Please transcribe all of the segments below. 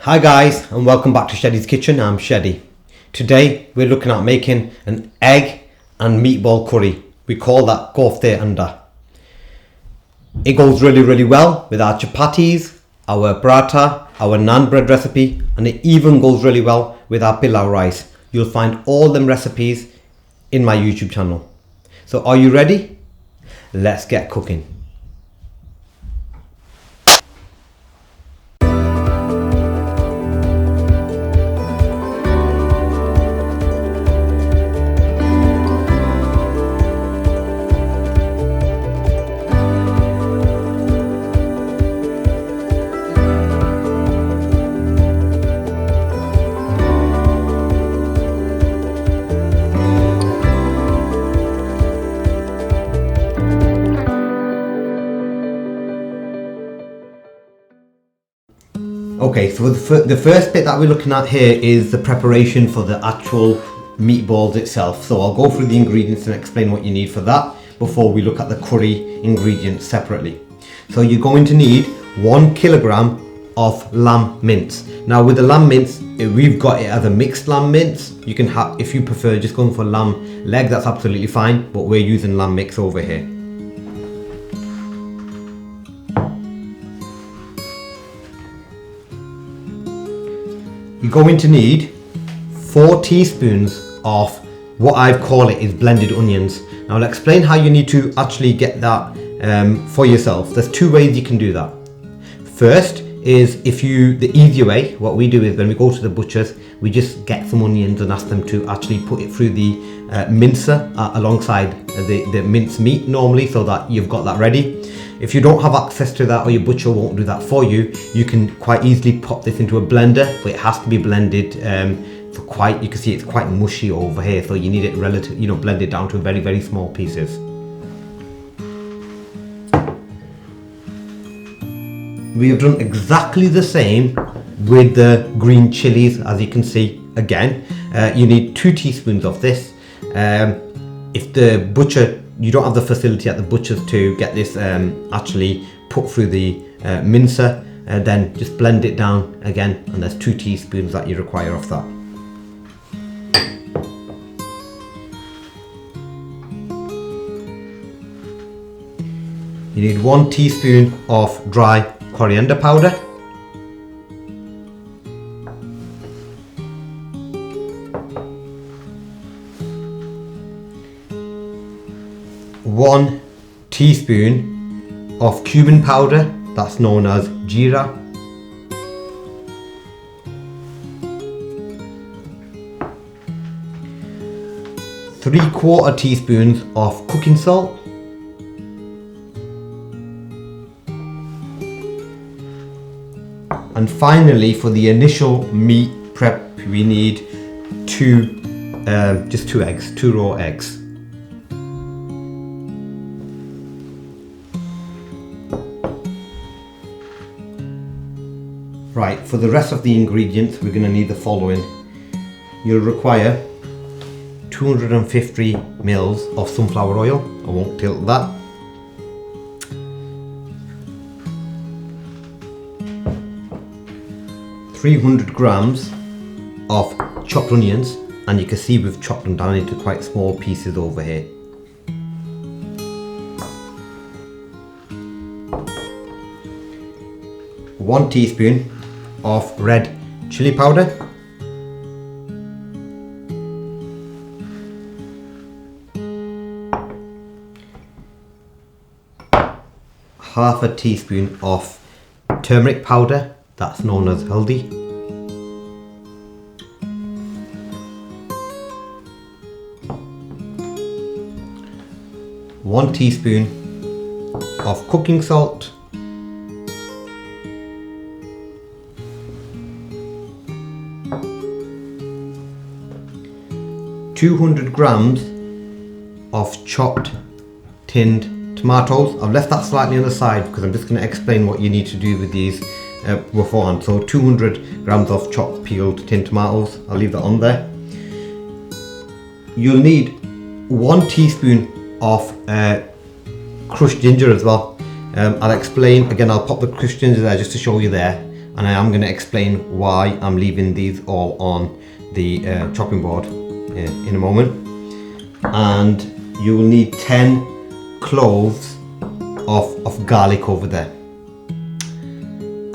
Hi guys, and welcome back to Sheddy's Kitchen. I'm Sheddy. Today we're looking at making an egg and meatball curry. We call that Kofte Anda. It goes really well with our chapattis, our paratha, our naan bread recipe, and it even goes really well with our pilau rice. You'll find all them recipes in my YouTube channel. So are you ready? Let's get cooking. Okay, so the first bit that we're looking at here is the preparation for the actual meatballs itself. So I'll go through the ingredients and explain what you need for that before we look at the curry ingredients separately. So you're going to need 1 kilogram of lamb mince. Now with the lamb mince, we've got it as a mixed lamb mince. You can have, if you prefer just going for lamb leg, that's absolutely fine, but we're using lamb mix over here. You're going to need 4 teaspoons of what I call it is blended onions. Now I'll explain how you need to actually get that for yourself. There's 2 ways you can do that. First is the easier way, what we do is when we go to the butchers, we just get some onions and ask them to actually put it through the mincer alongside the minced meat normally, so that you've got that ready. If you don't have access to that, or your butcher won't do that for you, you can quite easily pop this into a blender, but it has to be blended for quite, you can see it's quite mushy over here, so you need it blended down to very small pieces. We have done exactly the same with the green chilies, as you can see. Again, you need 2 teaspoons of this. If the butcher, you don't have the facility at the butcher's to get this actually put through the mincer, then just blend it down again, and there's 2 teaspoons that you require of that. You need 1 teaspoon of dry coriander powder, 1 teaspoon of cumin powder, that's known as jeera, 3/4 teaspoons of cooking salt, and finally for the initial meat prep we need 2 eggs, 2 raw eggs. Right, for the rest of the ingredients we're going to need the following. You'll require 250 mils of sunflower oil. I won't tilt that. $300 grams of chopped onions, and you can see we've chopped them down into quite small pieces over here. One teaspoon of red chili powder, half a teaspoon of turmeric powder, that's known as haldi, 1 teaspoon of cooking salt, 200 grams of chopped tinned tomatoes. I've left that slightly on the side because I'm just going to explain what you need to do with these beforehand. So 200 grams of chopped peeled tinned tomatoes, I'll leave that on there. You'll need 1 teaspoon of crushed ginger as well. I'll explain again, I'll pop the crushed ginger there just to show you there, and I am going to explain why I'm leaving these all on the chopping board in a moment. And you will need 10 cloves of garlic over there.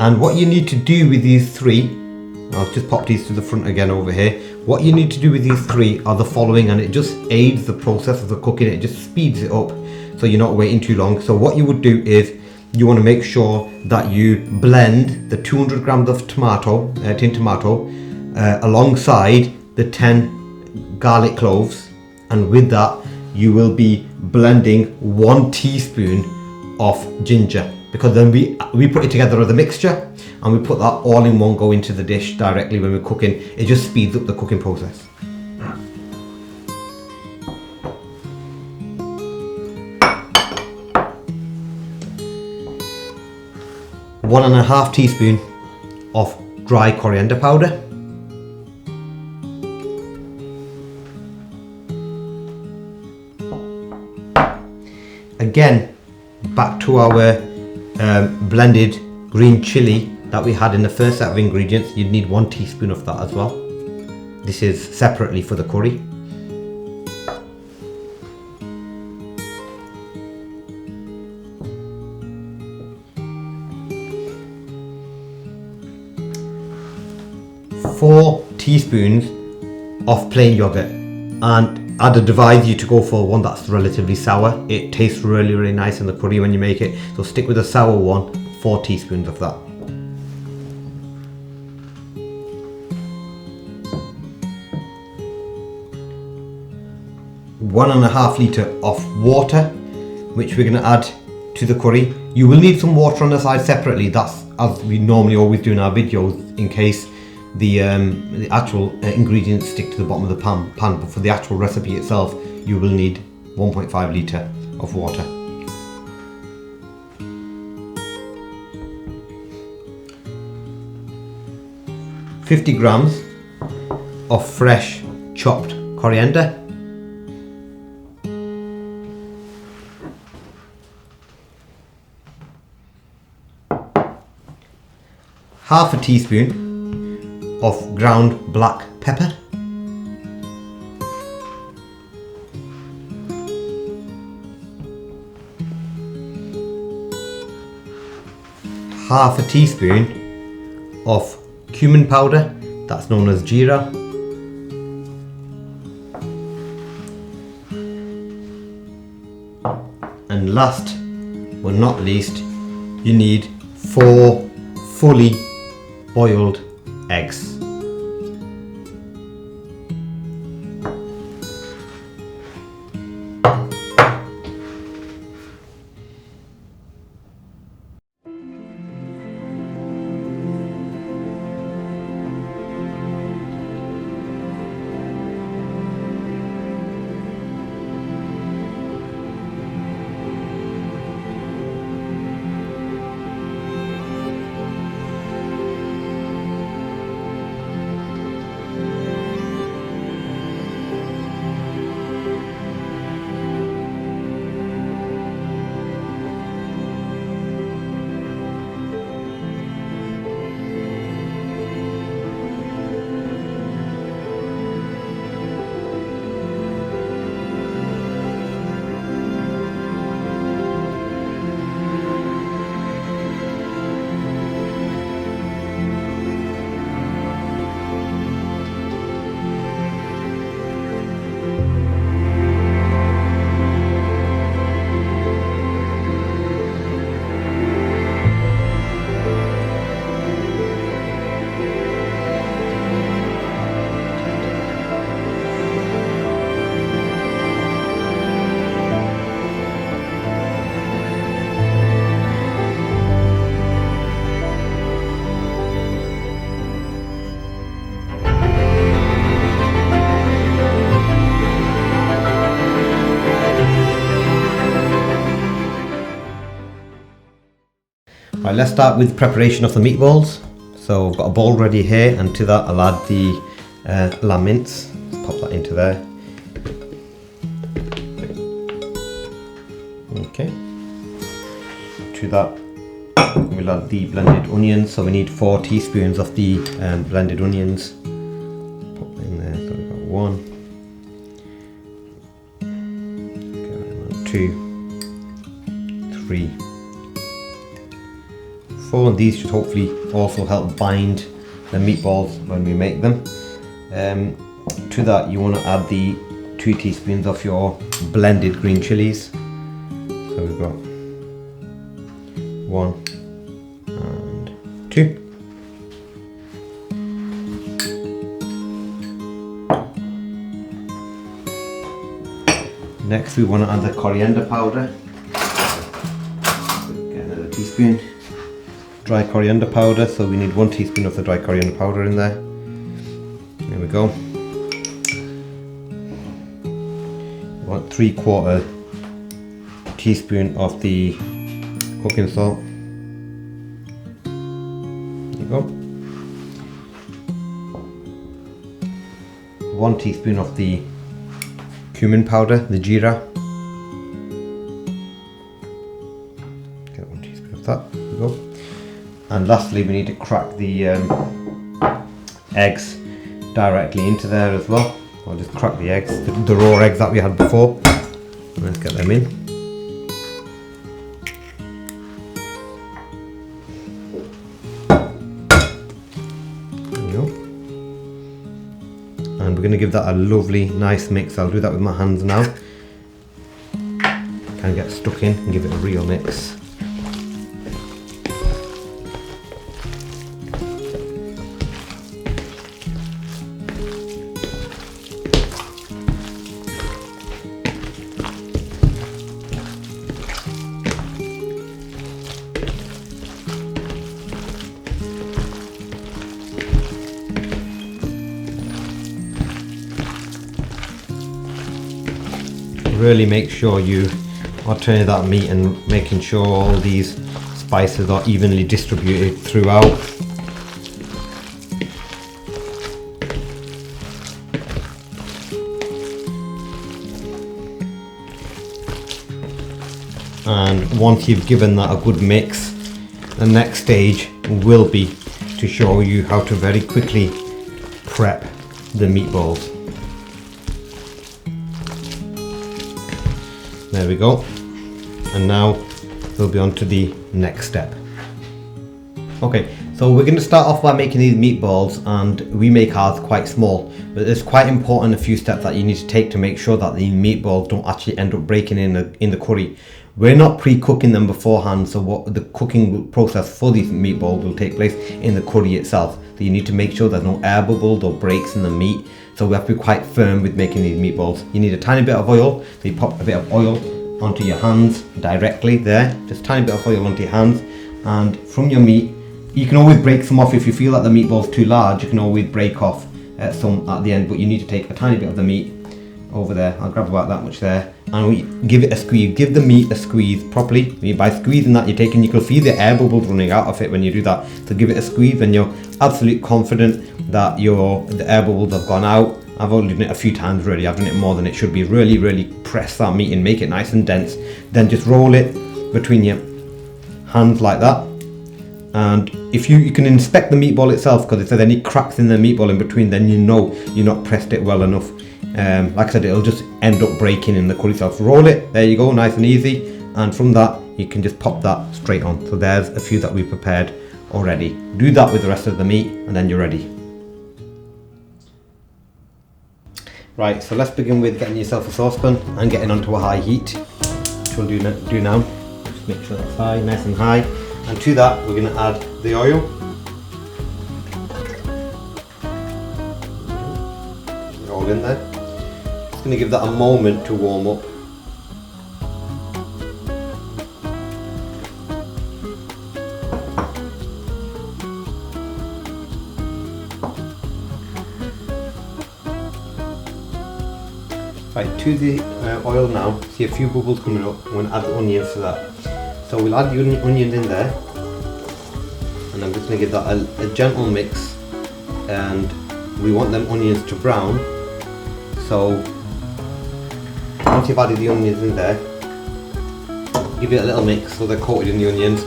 And what you need to do with these three, I'll just pop these to the front again over here. What you need to do with these three are the following, and it just aids the process of the cooking. It just speeds it up so you're not waiting too long. So what you would do is you want to make sure that you blend the 200 grams of tomato, tin tomato, alongside the 10 garlic cloves, and with that you will be blending 1 teaspoon of ginger, because then we put it together as a mixture and we put that all in one go into the dish directly when we're cooking. It just speeds up the cooking process. One and a half teaspoon of dry coriander powder. Again, back to our blended green chili that we had in the first set of ingredients, you'd need 1 teaspoon of that as well. This is separately for the curry. Four teaspoons of plain yogurt, and I'd advise you to go for one that's relatively sour. It tastes really nice in the curry when you make it, so stick with a sour one. 4 teaspoons of that. One and a half litre of water, which we're going to add to the curry. You will need some water on the side separately. That's as we normally always do in our videos, in case the actual ingredients stick to the bottom of the pan, but for the actual recipe itself you will need 1.5 litre of water. $50 grams of fresh chopped coriander, half a teaspoon of ground black pepper, half a teaspoon of cumin powder, that's known as jeera, and last but not least, you need 4 fully boiled eggs. Right, let's start with preparation of the meatballs. So I've got a bowl ready here, and to that I'll add the lamb mince. Let's pop that into there. Okay. To that we'll we'll add the blended onions. So we need 4 teaspoons of the blended onions. Put them in there. So we've got 1, 2, 3, 4, and these should hopefully also help bind the meatballs when we make them. To that you want to add the 2 teaspoons of your blended green chilies. So we've got 1 and 2. Next we want to add the coriander powder. Get another teaspoon. Dry coriander powder, so we need 1 teaspoon of the dry coriander powder in there. There we go. We want 3/4 teaspoon of the cooking salt. There you go. 1 teaspoon of the cumin powder, the jeera. Get 1 teaspoon of that. There we go. And lastly, we need to crack the eggs directly into there as well. I'll just crack the eggs, the raw eggs that we had before. Let's get them in. There we go. And we're going to give that a lovely, nice mix. I'll do that with my hands now. Kind of get stuck in and give it a real mix. Really make sure you are turning that meat and making sure all these spices are evenly distributed throughout. And once you've given that a good mix, the next stage will be to show you how to very quickly prep the meatballs. There we go. And now we'll be on to the next step. Okay, so we're going to start off by making these meatballs, and we make ours quite small, but it's quite important a few steps that you need to take to make sure that the meatballs don't actually end up breaking in the curry. We're not pre-cooking them beforehand, so what the cooking process for these meatballs will take place in the curry itself. So you need to make sure there's no air bubbles or breaks in the meat. So we have to be quite firm with making these meatballs. You need a tiny bit of oil, so you pop a bit of oil onto your hands directly there, just a tiny bit of oil onto your hands, and from your meat, you can always break some off if you feel that the meatball's too large. You can always break off some at the end, but you need to take a tiny bit of the meat over there. I'll grab about that much there, and we give it a squeeze. Give the meat a squeeze properly. By squeezing that, you can feel the air bubbles running out of it when you do that. So give it a squeeze, and you're absolutely confident that the air bubbles have gone out. I've only done it a few times really. I've done it more than it should be. Really press that meat and make it nice and dense. Then just roll it between your hands like that. And if you can inspect the meatball itself, because if there's any cracks in the meatball in between, then you know you're not pressed it well enough. Like I said, it'll just end up breaking in the curry itself. Roll it, there you go, nice and easy. And from that, you can just pop that straight on. So there's a few that we prepared already. Do that with the rest of the meat, and then you're ready. Right, so let's begin with getting yourself a saucepan and getting onto a high heat, which we'll do now. Just make sure that's high, nice and high. And to that, we're going to add the oil. All in there. Just going to give that a moment to warm up. Right, to the oil now, see a few bubbles coming up. I'm going to add the onions to that. So we'll add the onions in there, and I'm just going to give that a gentle mix, and we want them onions to brown. So once you've added the onions in there, give it a little mix so they're coated in the onions.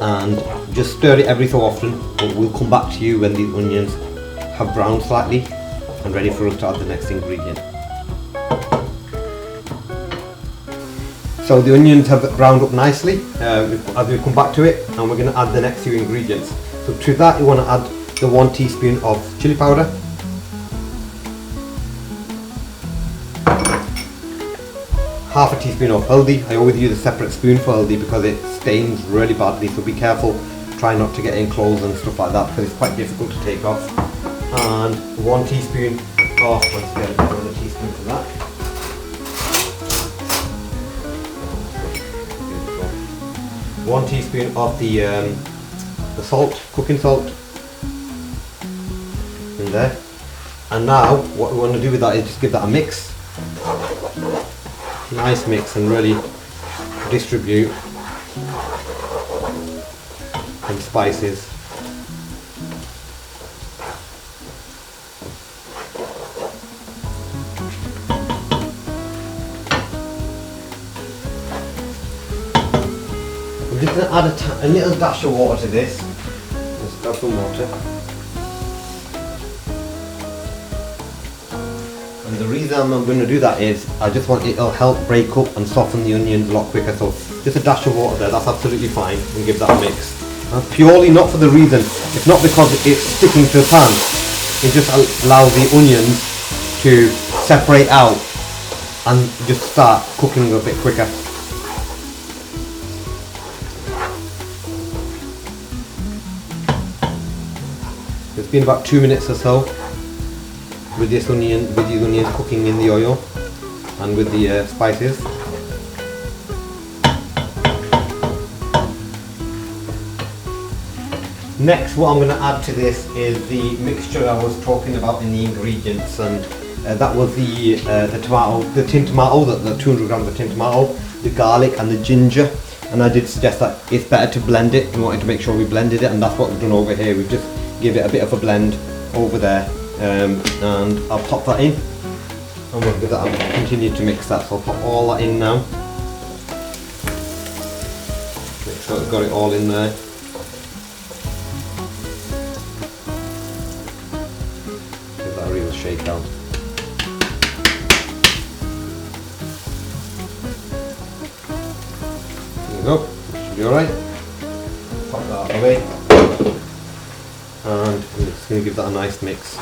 and just stir it every so often, but we'll come back to you when these onions have browned slightly and ready for us to add the next ingredient. So the onions have browned up nicely as we come back to it, and we're going to add the next few ingredients. So to that you want to add the 1 teaspoon of chili powder, half a teaspoon of haldi. I always use a separate spoon for haldi because it stains really badly, so be careful, try not to get in clothes and stuff like that because it's quite difficult to take off. And 1 teaspoon of, once again, another teaspoon for that. 1 teaspoon of the salt, cooking salt, in there. And now what we want to do with that is just give that a mix. Nice mix, and really distribute and spices. I'm just going to add a little dash of water to this. Let's grab some water. And the reason I'm going to do that is I just want it'll help break up and soften the onions a lot quicker. So just a dash of water there, that's absolutely fine, and give that a mix. And purely not for the reason, it's not because it's sticking to the pan, it just allows the onions to separate out and just start cooking a bit quicker. It's been about 2 minutes or so with these onions cooking in the oil and with the spices. Next, what I'm going to add to this is the mixture I was talking about in the ingredients, and that was the tomato, the tin tomato, the 200 grams of tin tomato, the garlic and the ginger. And I did suggest that it's better to blend it. We wanted to make sure we blended it, and that's what we've done over here. We've just give it a bit of a blend over there, and I'll pop that in, and we'll give that and continue to mix that. So I'll pop all that in now. Make sure I've got it all in there. Give that a real shake out. There you go. Should be alright. Pop that out of the way. And I'm just going to give that a nice mix.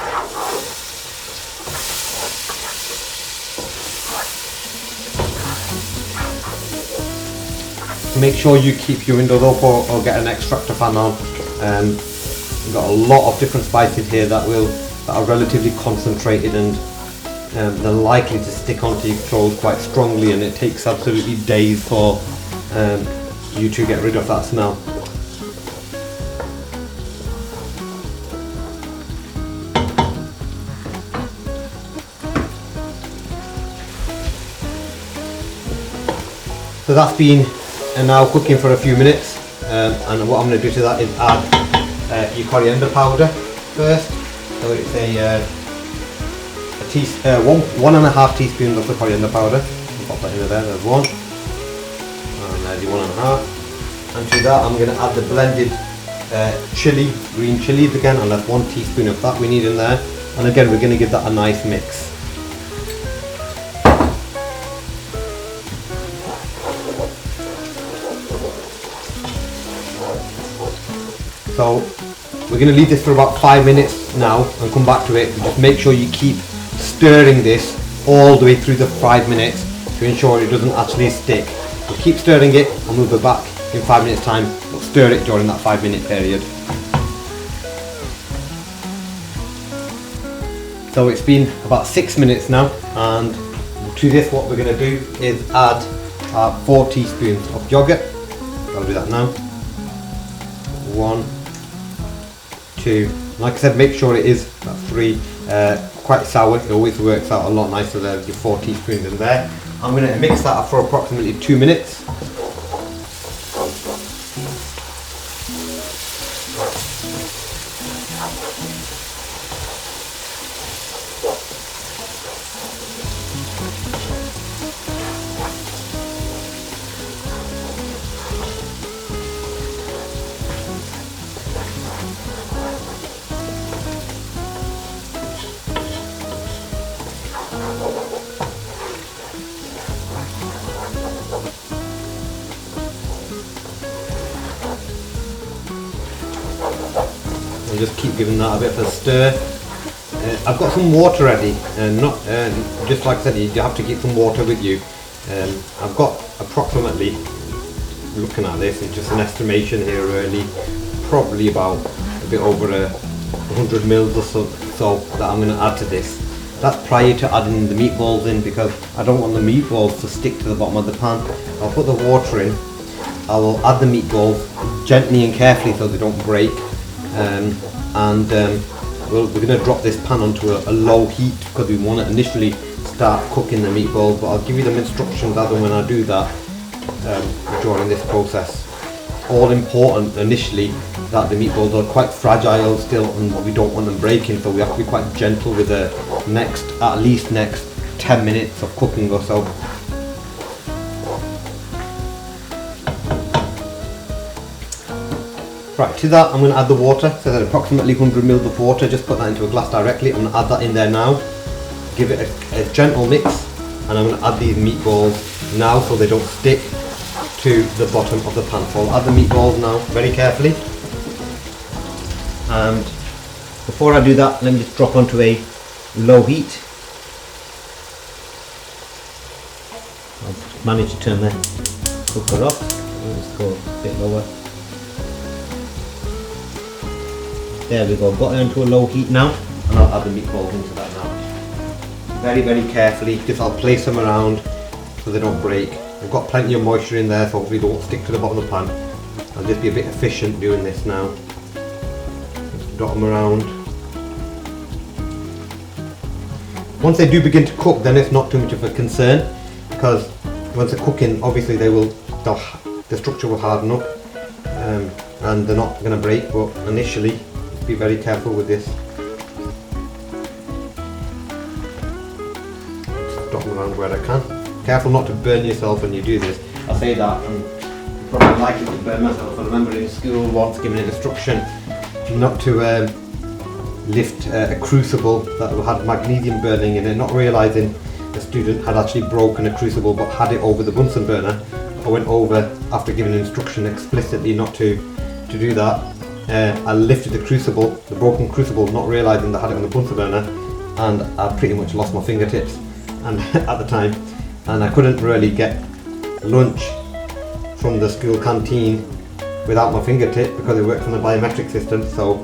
Make sure you keep your windows open or get an extractor fan on. We've got a lot of different spices here that are relatively concentrated, and they're likely to stick onto your clothes quite strongly, and it takes absolutely days for you to get rid of that smell. So that's been now cooking for a few minutes, and what I'm going to do to that is add your coriander powder first. So it's one and a half teaspoons of the coriander powder. I'll pop that in there. There's one, and there's your 1.5. And to that I'm going to add the blended green chilies again, and that's 1 teaspoon of that we need in there. And again, we're going to give that a nice mix. So we're going to leave this for about 5 minutes now and come back to it. Just make sure you keep stirring this all the way through the 5 minutes to ensure it doesn't actually stick. So keep stirring it, and we'll be back in 5 minutes time. We'll stir it during that 5-minute period. So it's been about 6 minutes now, and to this what we're going to do is add 4 teaspoons of yogurt. I'll do that now. 1, 2, like I said, make sure it is 3, quite sour. It always works out a lot nicer there with your 4 teaspoons in there. I'm going to mix that for approximately 2 minutes. I'll just keep giving that a bit of a stir. I've got some water ready, and not just like I said, you have to keep some water with you. I've got approximately, looking at this, it's just an estimation here really, probably about a bit over 100 mils or so that I'm going to add to this. That's prior to adding the meatballs in, because I don't want the meatballs to stick to the bottom of the pan. I'll put the water in, I will add the meatballs gently and carefully so they don't break, we're going to drop this pan onto a low heat because we want to initially start cooking the meatballs, but I'll give you them instructions as and when I do that during this process. All important initially that the meatballs are quite fragile still, and we don't want them breaking, so we have to be quite gentle with the at least next 10 minutes of cooking or so. Right, to that I'm going to add the water, so that's approximately 100 ml of water. Just put that into a glass directly. I'm going to add that in there now, give it a gentle mix, and I'm going to add these meatballs now so they don't stick to the bottom of the pan. So I'll add the meatballs now very carefully, and before I do that, let me just drop onto a low heat. I've managed to turn the cooker off. I'll just go a bit lower. There we go, got it onto a low heat now, and I'll add the meatballs into that now. Very, very carefully, just I'll place them around so they don't break. I've got plenty of moisture in there, so hopefully they won't stick to the bottom of the pan. I'll just be a bit efficient doing this now. Just dot them around. Once they do begin to cook, then it's not too much of a concern, because once they're cooking, obviously the structure will harden up, and they're not going to break, but initially, be very careful with this. Just dot them around where I can. Careful not to burn yourself when you do this. I say that, and I'm probably likely to burn myself. I remember in school once giving an instruction not to lift a crucible that had magnesium burning in it, not realising the student had actually broken a crucible but had it over the Bunsen burner. I went over after giving an instruction explicitly not to do that. I lifted the crucible, the broken crucible, not realising that I had it on the Bunsen burner, and I pretty much lost my fingertips and at the time, and I couldn't really get lunch from the school canteen without my fingertip because it works on the biometric system, so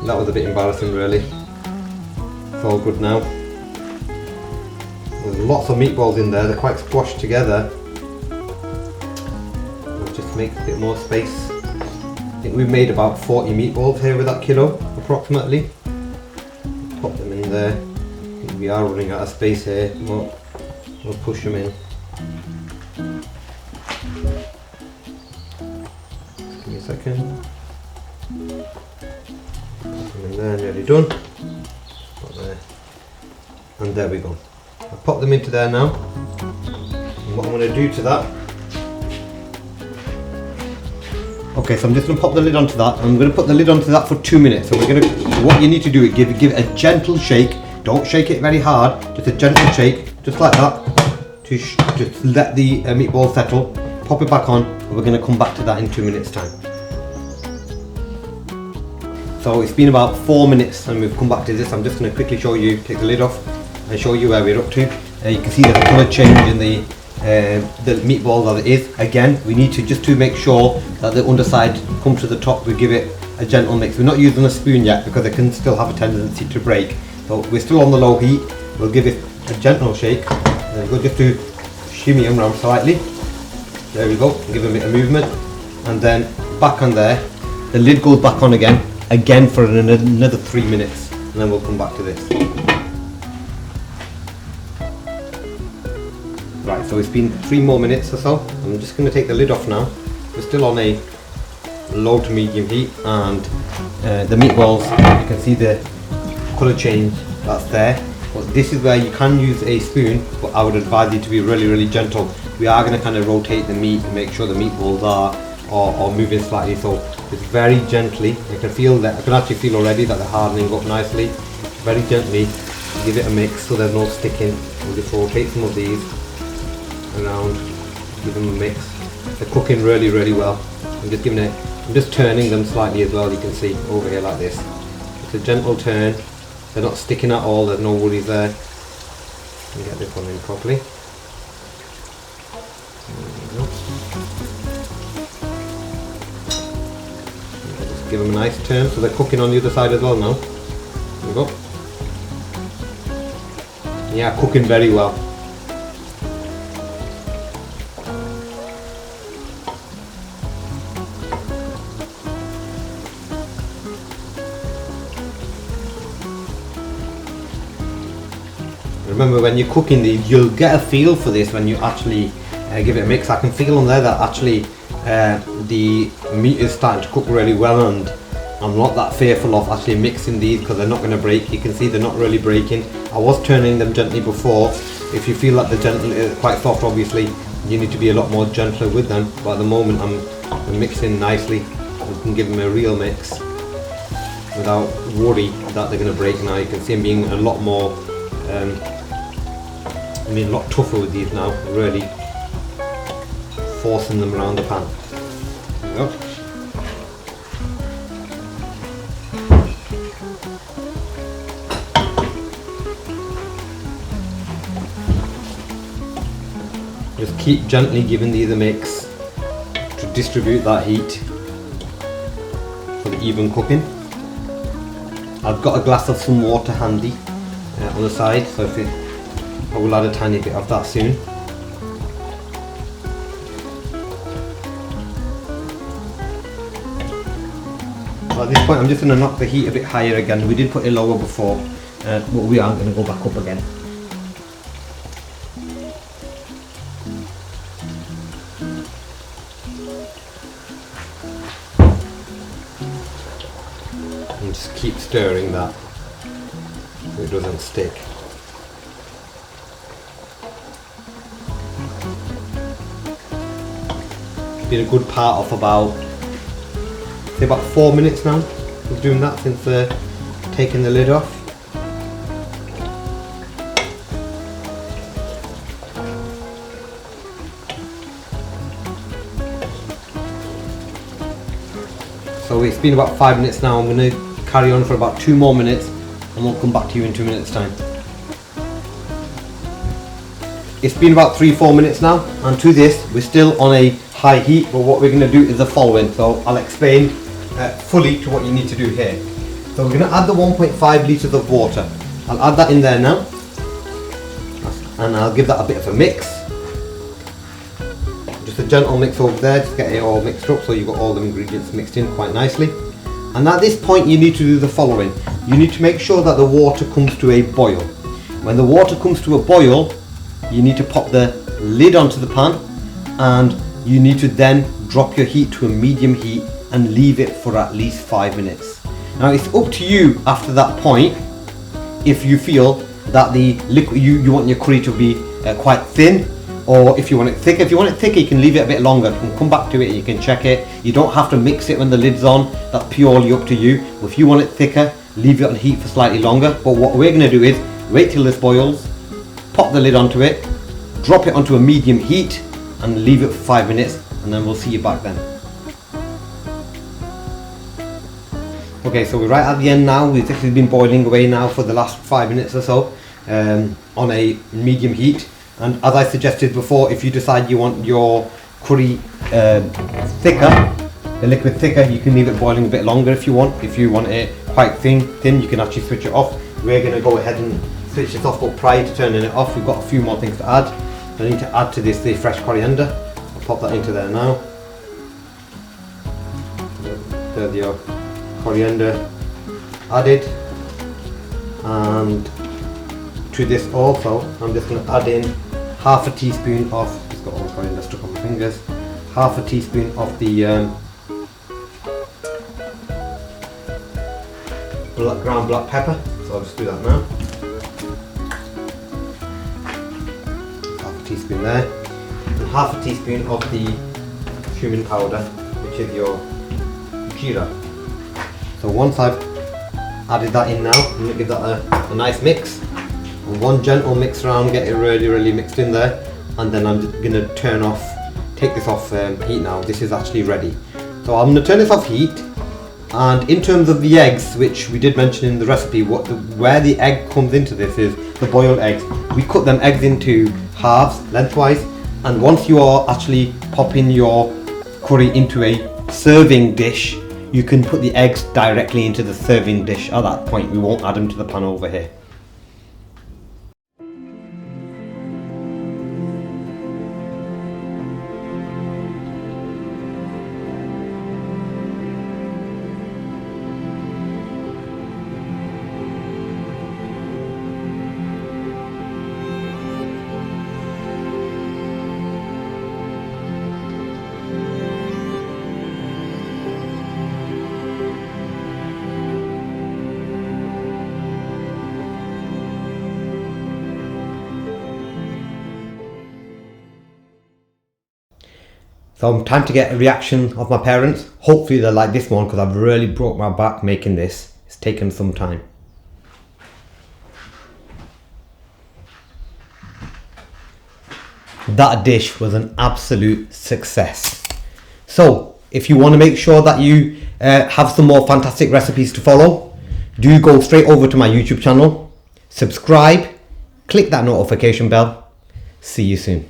that was a bit embarrassing really. It's all good now. There's lots of meatballs in there, they're quite squashed together. I'll just make a bit more space. I think we've made about 40 meatballs here with that kilo, approximately. Pop them in there. I think we are running out of space here. We'll push them in. Just give me a second. Pop them in there, nearly done. Put there. And there we go. I've popped them into there now. And what I'm going to do to that, okay, so I'm just going to pop the lid onto that. I'm going to put the lid onto that for 2 minutes. So what you need to do is give it a gentle shake. Don't shake it very hard, just a gentle shake, just like that, to just let the meatball settle. Pop it back on, and we're going to come back to that in 2 minutes time. So it's been about 4 minutes and we've come back to this. I'm just going to quickly show you, take the lid off and show you where we're up to. You can see there's a colour change in the meatballs as it is. Again, we need to just to make sure that the underside comes to the top, we give it a gentle mix. We're not using a spoon yet because it can still have a tendency to break. So we're still on the low heat. We'll give it a gentle shake. And we'll just do shimmy them around slightly. There we go. Give them a bit of movement. And then back on there. The lid goes back on again for another 3 minutes. And then we'll come back to this. Right, so it's been 3 more minutes or so. I'm just going to take the lid off now. We're still on a low to medium heat, and the meatballs, you can see the colour change that's there. But this is where you can use a spoon, but I would advise you to be really, really gentle. We are going to kind of rotate the meat and make sure the meatballs are moving slightly. So it's very gently. You can feel that. I can actually feel already that they're hardening up nicely. Very gently, give it a mix so there's no sticking. We'll just rotate some of these around, give them a mix. They're cooking really, really well. I'm just turning them slightly as well. You can see over here like this. It's a gentle turn. They're not sticking at all, there's no worries there. Get this one in properly. There we go. Just give them a nice turn so they're cooking on the other side as well now. There we go. Yeah, cooking very well. Remember, when you're cooking these, you'll get a feel for this when you actually give it a mix. I can feel on there that actually the meat is starting to cook really well, and I'm not that fearful of actually mixing these because they're not going to break. You can see they're not really breaking. I was turning them gently before. If you feel like they're quite soft, obviously you need to be a lot more gentler with them, but at the moment I'm mixing nicely. You can give them a real mix without worry that they're going to break. Now you can see I'm being a lot more a lot tougher with these now, really forcing them around the pan. There we go. Just keep gently giving these a mix to distribute that heat for the even cooking. I've got a glass of some water handy on the side, so I will add a tiny bit of that soon. So at this point I'm just going to knock the heat a bit higher again. We did put it lower before, but we are going to go back up again. And just keep stirring that so it doesn't stick. Been a good part of about 4 minutes now of doing that since taking the lid off. So it's been about 5 minutes now. I'm going to carry on for about 2 more minutes and we'll come back to you in 2 minutes time. It's been about 3-4 minutes now, and to this we're still on a high heat, but what we're going to do is the following. So I'll explain fully to what you need to do here. So we're going to add the 1.5 litres of water. I'll add that in there now, and I'll give that a bit of a mix. Just a gentle mix over there, just get it all mixed up so you've got all the ingredients mixed in quite nicely. And at this point you need to do the following. You need to make sure that the water comes to a boil. When the water comes to a boil, you need to pop the lid onto the pan, and you need to then drop your heat to a medium heat and leave it for at least 5 minutes. Now it's up to you after that point if you feel that the liquid you want your curry to be quite thin, or if you want it thicker. If you want it thicker, you can leave it a bit longer. You can come back to it, you can check it. You don't have to mix it when the lid's on. That's purely up to you. If you want it thicker, leave it on heat for slightly longer. But what we're going to do is wait till this boils, pop the lid onto it, drop it onto a medium heat and leave it for 5 minutes, and then we'll see you back then. Okay, so we're right at the end now. We've actually been boiling away now for the last 5 minutes or so on a medium heat. And as I suggested before, if you decide you want your curry thicker, the liquid thicker, you can leave it boiling a bit longer if you want. If you want it quite thin, you can actually switch it off. We're going to go ahead and switch this off, but prior to turning it off, we've got a few more things to add. I need to add to this the fresh coriander. I'll pop that into there now. There's your coriander added, and to this also I'm just going to add in half a teaspoon of, it's got all the coriander stuck on my fingers, half a teaspoon of the ground black pepper. So I'll just do that now. Half a teaspoon there, and half a teaspoon of the cumin powder, which is your jeera. So once I've added that in now, I'm going to give that a nice mix. And one gentle mix around, get it really mixed in there, and then I'm just going to take this off heat now. This is actually ready. So I'm going to turn this off heat, And in terms of the eggs, which we did mention in the recipe, where the egg comes into this is the boiled eggs. We cut them eggs into halves, lengthwise, and once you are actually popping your curry into a serving dish, you can put the eggs directly into the serving dish. At that point, we won't add them to the pan over here. So time to get a reaction of my parents. Hopefully they like this one because I've really broke my back making this. It's taken some time. That dish was an absolute success. So if you want to make sure that you have some more fantastic recipes to follow, do go straight over to my YouTube channel, subscribe, click that notification bell. See you soon.